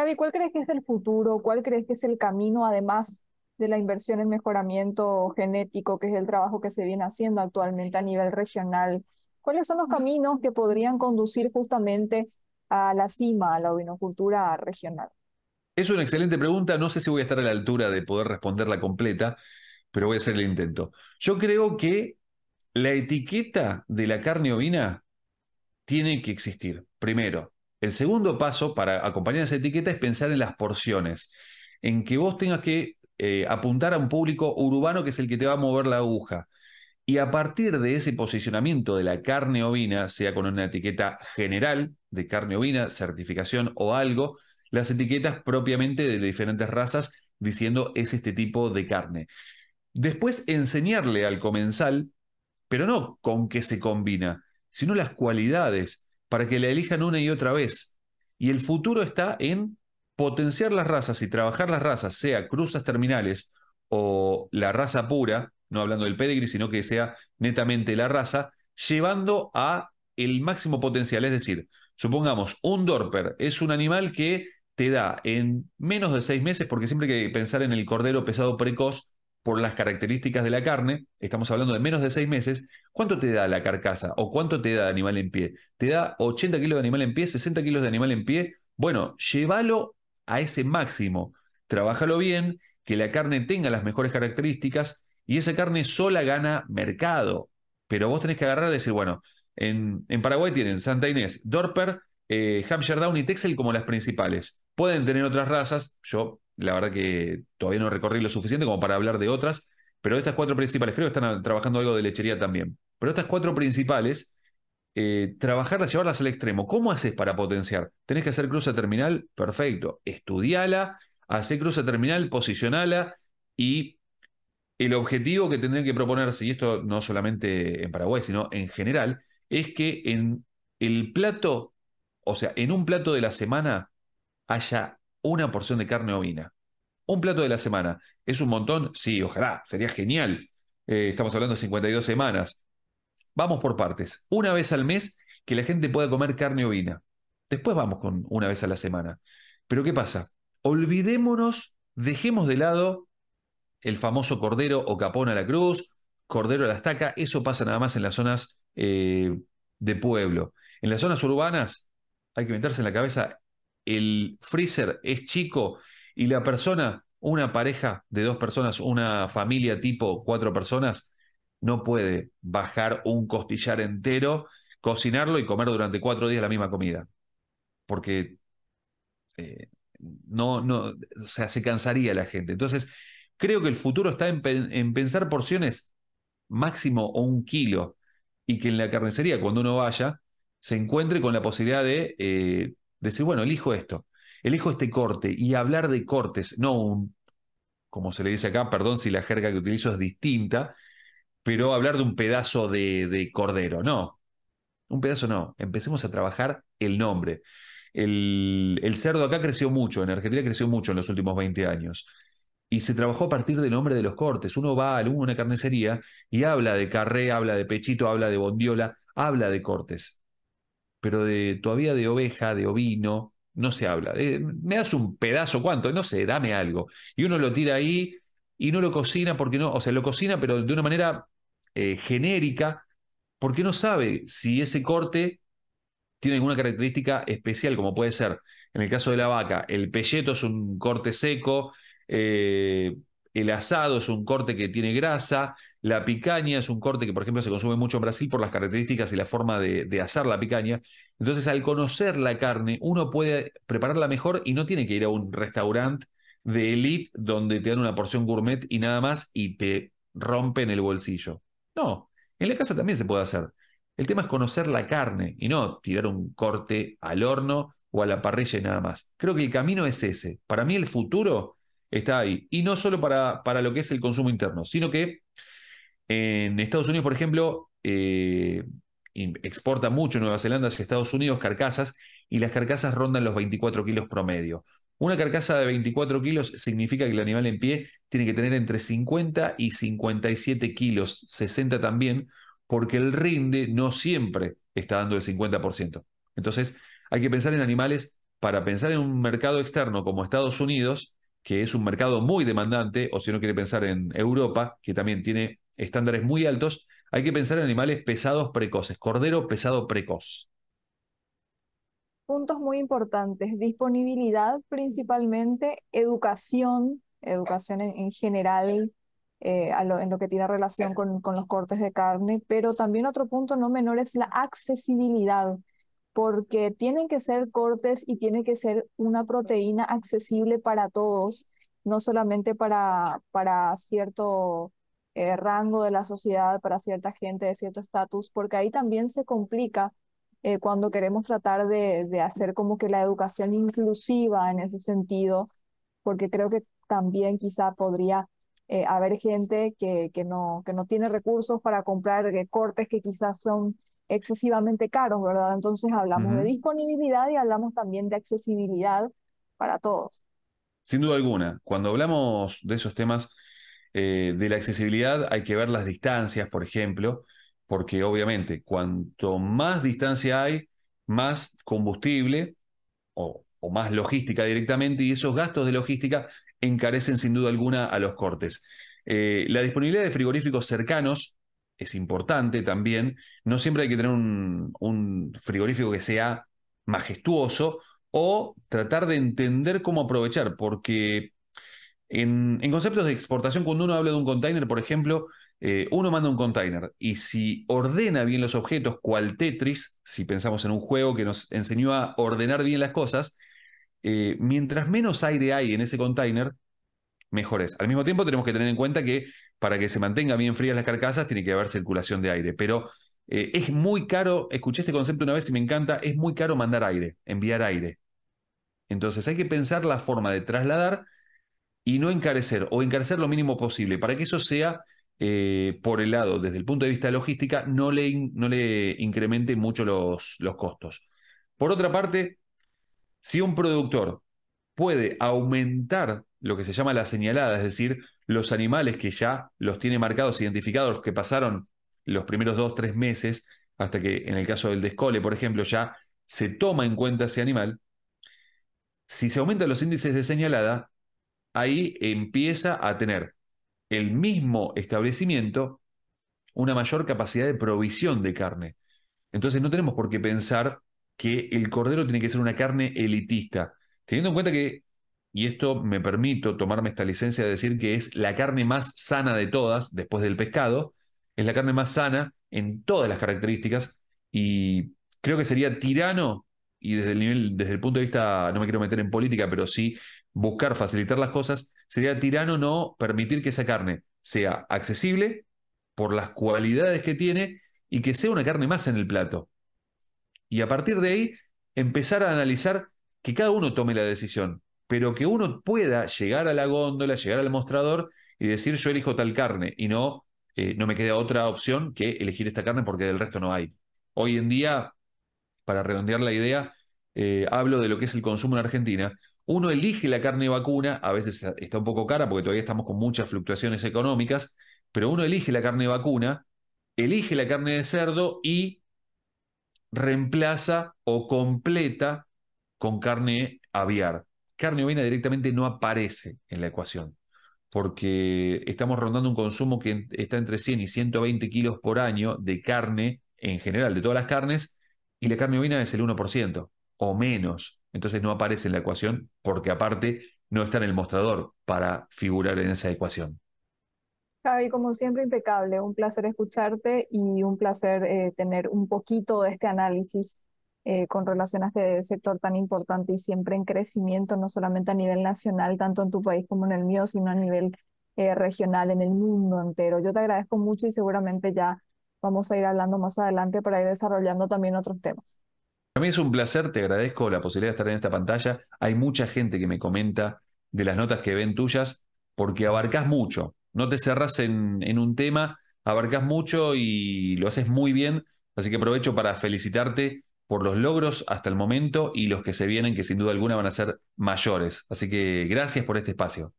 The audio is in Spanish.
Javi, ¿cuál crees que es el futuro? ¿Cuál crees que es el camino, además de la inversión en mejoramiento genético, que es el trabajo que se viene haciendo actualmente a nivel regional? ¿Cuáles son los caminos que podrían conducir justamente a la cima, a la ovinocultura regional? Es una excelente pregunta. No sé si voy a estar a la altura de poder responderla completa, pero voy a hacer el intento. Yo creo que la etiqueta de la carne ovina tiene que existir, primero. El segundo paso para acompañar esa etiqueta es pensar en las porciones, en que vos tengas que apuntar a un público urbano que es el que te va a mover la aguja. Y a partir de ese posicionamiento de la carne ovina, sea con una etiqueta general de carne ovina, certificación o algo, las etiquetas propiamente de diferentes razas diciendo es este tipo de carne. Después enseñarle al comensal, pero no con qué se combina, sino las cualidades para que la elijan una y otra vez. Y el futuro está en potenciar las razas y trabajar las razas, sea cruzas terminales o la raza pura, no hablando del pedigree, sino que sea netamente la raza, llevando a el máximo potencial. Es decir, supongamos, un Dorper es un animal que te da en menos de 6 meses, porque siempre hay que pensar en el cordero pesado precoz por las características de la carne, estamos hablando de menos de 6 meses. ¿Cuánto te da la carcasa o cuánto te da animal en pie? ¿Te da 80 kilos de animal en pie, 60 kilos de animal en pie? Bueno, llévalo a ese máximo, trabájalo bien, que la carne tenga las mejores características y esa carne sola gana mercado. Pero vos tenés que agarrar y decir, bueno, en Paraguay tienen Santa Inés, Dorper, Hampshire Down y Texel como las principales. Pueden tener otras razas, yo la verdad que todavía no recorrí lo suficiente como para hablar de otras, pero estas cuatro principales, creo que están trabajando algo de lechería también. Pero estas cuatro principales, trabajarlas, llevarlas al extremo. ¿Cómo haces para potenciar? ¿Tenés que hacer cruce terminal? Perfecto. Estudiala, hacé cruce terminal, posicionala y el objetivo que tendrían que proponerse, y esto no solamente en Paraguay, sino en general, es que en el plato, o sea, en un plato de la semana haya una porción de carne ovina. Un plato de la semana. ¿Es un montón? Sí, ojalá, sería genial. Estamos hablando de 52 semanas. Vamos por partes. Una vez al mes que la gente pueda comer carne ovina. Después vamos con una vez a la semana. Pero ¿qué pasa? Olvidémonos, dejemos de lado el famoso cordero o capón a la cruz, cordero a la estaca. Eso pasa nada más en las zonas de pueblo. En las zonas urbanas hay que meterse en la cabeza, el freezer es chico y la persona, una pareja de dos personas, una familia tipo 4 personas, no puede bajar un costillar entero, cocinarlo y comer durante 4 días la misma comida, porque eh, no, o sea, se cansaría la gente. Entonces, creo que el futuro está en pensar porciones máximo o 1 kilo y que en la carnicería, cuando uno vaya, se encuentre con la posibilidad de decir, bueno, elijo este corte y hablar de cortes, no un, como se le dice acá, perdón si la jerga que utilizo es distinta, pero hablar de un pedazo de cordero, no, un pedazo no, empecemos a trabajar el nombre. El cerdo acá creció mucho, en Argentina creció mucho en los últimos 20 años. Y se trabajó a partir del nombre de los cortes. Uno va a una carnicería y habla de carré, habla de pechito, habla de bondiola, habla de cortes. Pero todavía de oveja, de ovino, no se habla. ¿Me das un pedazo? ¿Cuánto? No sé, dame algo. Y uno lo tira ahí y no lo cocina porque no, o sea, lo cocina pero de una manera genérica porque no sabe si ese corte tiene alguna característica especial, como puede ser, en el caso de la vaca, el pelleto es un corte seco, eh, el asado es un corte que tiene grasa, la picaña es un corte que, por ejemplo, se consume mucho en Brasil por las características y la forma de asar la picaña. Entonces, al conocer la carne, uno puede prepararla mejor y no tiene que ir a un restaurante de elite donde te dan una porción gourmet y nada más y te rompen el bolsillo. No, en la casa también se puede hacer. El tema es conocer la carne y no tirar un corte al horno o a la parrilla y nada más. Creo que el camino es ese. Para mí el futuro está ahí. Y no solo para lo que es el consumo interno, sino que en Estados Unidos, por ejemplo, exporta mucho Nueva Zelanda hacia Estados Unidos carcasas y las carcasas rondan los 24 kilos promedio. Una carcasa de 24 kilos significa que el animal en pie tiene que tener entre 50 y 57 kilos, 60 también, porque el rinde no siempre está dando el 50%. Entonces, hay que pensar en animales para pensar en un mercado externo como Estados Unidos, que es un mercado muy demandante, o si uno quiere pensar en Europa, que también tiene estándares muy altos, hay que pensar en animales pesados precoces, cordero pesado precoz. Puntos muy importantes, disponibilidad principalmente, educación, educación en general, en lo que tiene relación con los cortes de carne, pero también otro punto no menor es la accesibilidad, porque tienen que ser cortes y tiene que ser una proteína accesible para todos, no solamente para cierto rango de la sociedad, para cierta gente de cierto estatus, porque ahí también se complica cuando queremos tratar de hacer como que la educación inclusiva en ese sentido, porque creo que también quizá podría haber gente que no tiene recursos para comprar cortes que quizás son excesivamente caros, ¿verdad? Entonces hablamos de Ujú. disponibilidad y hablamos también de accesibilidad para todos. Sin duda alguna, cuando hablamos de esos temas de la accesibilidad, hay que ver las distancias, por ejemplo, porque obviamente cuanto más distancia hay, más combustible o más logística directamente, y esos gastos de logística encarecen sin duda alguna a los cortes. La disponibilidad de frigoríficos cercanos es importante también. No siempre hay que tener un frigorífico que sea majestuoso o tratar de entender cómo aprovechar, porque en conceptos de exportación, cuando uno habla de un container, por ejemplo, uno manda un container y si ordena bien los objetos, cual Tetris, si pensamos en un juego que nos enseñó a ordenar bien las cosas, mientras menos aire hay en ese container, mejor es. Al mismo tiempo tenemos que tener en cuenta que para que se mantengan bien frías las carcasas tiene que haber circulación de aire, pero es muy caro, escuché este concepto una vez y me encanta, es muy caro mandar aire, enviar aire. Entonces hay que pensar la forma de trasladar y no encarecer o encarecer lo mínimo posible para que eso sea por el lado, desde el punto de vista de logística, no le incremente mucho los costos. Por otra parte, si un productor puede aumentar lo que se llama la señalada, es decir, los animales que ya los tiene marcados, identificados, los que pasaron los primeros 2, 3 meses, hasta que en el caso del descole, por ejemplo, ya se toma en cuenta ese animal, si se aumentan los índices de señalada, ahí empieza a tener el mismo establecimiento una mayor capacidad de provisión de carne. Entonces no tenemos por qué pensar que el cordero tiene que ser una carne elitista, teniendo en cuenta que, y esto me permito tomarme esta licencia de decir que es la carne más sana de todas, después del pescado, es la carne más sana en todas las características y creo que sería tirano y desde el punto de vista, no me quiero meter en política, pero sí buscar facilitar las cosas, sería tirano no permitir que esa carne sea accesible por las cualidades que tiene y que sea una carne más en el plato. Y a partir de ahí, empezar a analizar que cada uno tome la decisión, pero que uno pueda llegar a la góndola, llegar al mostrador y decir yo elijo tal carne y no, no me queda otra opción que elegir esta carne porque del resto no hay. Hoy en día, para redondear la idea, hablo de lo que es el consumo en Argentina. Uno elige la carne vacuna, a veces está un poco cara porque todavía estamos con muchas fluctuaciones económicas, pero uno elige la carne vacuna, elige la carne de cerdo y reemplaza o completa con carne aviar. Carne ovina directamente no aparece en la ecuación, porque estamos rondando un consumo que está entre 100 y 120 kilos por año de carne, en general, de todas las carnes, y la carne ovina es el 1% o menos. Entonces no aparece en la ecuación, porque aparte no está en el mostrador para figurar en esa ecuación. Javi, como siempre, impecable. Un placer escucharte y un placer tener un poquito de este análisis con relación a este sector tan importante y siempre en crecimiento, no solamente a nivel nacional, tanto en tu país como en el mío, sino a nivel regional, en el mundo entero. Yo te agradezco mucho y seguramente ya vamos a ir hablando más adelante para ir desarrollando también otros temas. Para mí es un placer, te agradezco la posibilidad de estar en esta pantalla. Hay mucha gente que me comenta de las notas que ven tuyas porque abarcás mucho. No te cerrás en un tema, abarcás mucho y lo haces muy bien. Así que aprovecho para felicitarte por los logros hasta el momento y los que se vienen, que sin duda alguna van a ser mayores. Así que gracias por este espacio.